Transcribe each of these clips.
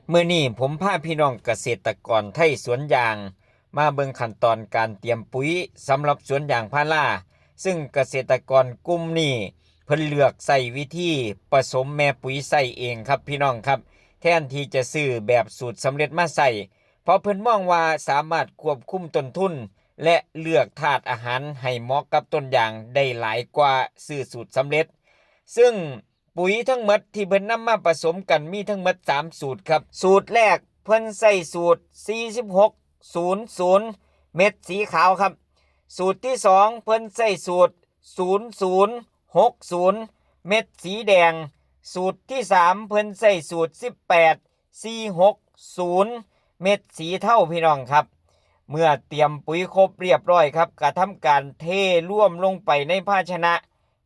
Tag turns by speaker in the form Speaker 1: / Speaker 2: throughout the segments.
Speaker 1: มื้อนี้ผมพาพี่น้องเกษตรกรไทยสวนยางมาเบิ่งขั้นตอนการเตรียมปุ๋ยสำหรับสวนยางพาราซึ่งเกษตรกรกลุ่มนี้เพิ่นเลือกใส่วิธีผสมแม่ปุ๋ยใส่เองครับพี่น้องครับแทนที่จะซื้อแบบสูตรสำเร็จมาใส่เพราะเพิ่นมองว่าสามารถควบคุมต้นทุนและเลือกธาตุอาหารให้เหมาะกับต้นยางได้หลายกว่าซื้อสูตรสำเร็จ ซึ่งปุ๋ยทั้งหมดที่เพิ่นนำมาผสมกันมีทั้งหมด3สูตรครับสูตรแรกเพิ่นใส่สูตร4600เม็ดสีขาวครับสูตรที่2เพิ่นใส่สูตร0060เม็ดสีแดงสูตรที่3เพิ่นใส่สูตร18460เม็ดสีเทาพี่น้องครับเมื่อเตรียมปุ๋ยครบเรียบร้อยครับก็ทำการเทร่วมลงไปในภาชนะ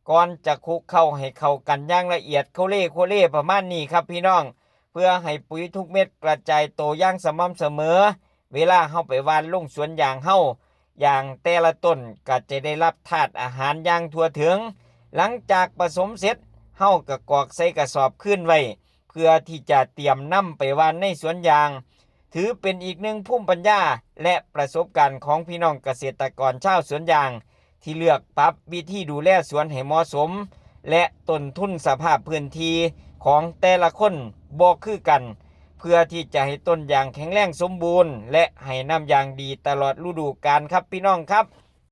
Speaker 1: ก่อนจะคลุกเข้าให้เข้ากันอย่างละเอียดโคเล่ประมาณนี้ครับพี่น้องเพื่อให้ปุ๋ยทุกเม็ดกระจายโตอย่างสม่ำเสมอเวลาเฮาไปหว่านลงสวนยางเฮาอย่างแต่ละต้นก็จะได้รับธาตุอาหารอย่างทั่วถึงหลังจากผสมเสร็จเฮาก็กรอกใส่กระสอบขึ้นไว้เพื่อที่จะเตรียมนำไปหว่านในสวนยางถือเป็นอีกหนึ่งภูมิปัญญาและประสบการณ์ของพี่น้องเกษตรกรชาวสวนยางที่เลือกปรับวิธีดูแลสวนให้เหมาะสมและต้นทุนสภาพพื้นที่ของแต่ละคนบ่คือกันเพื่อที่จะให้ต้นยางแข็งแรงสมบูรณ์และให้น้ำยางดีตลอดฤดูกาลครับพี่น้องครับ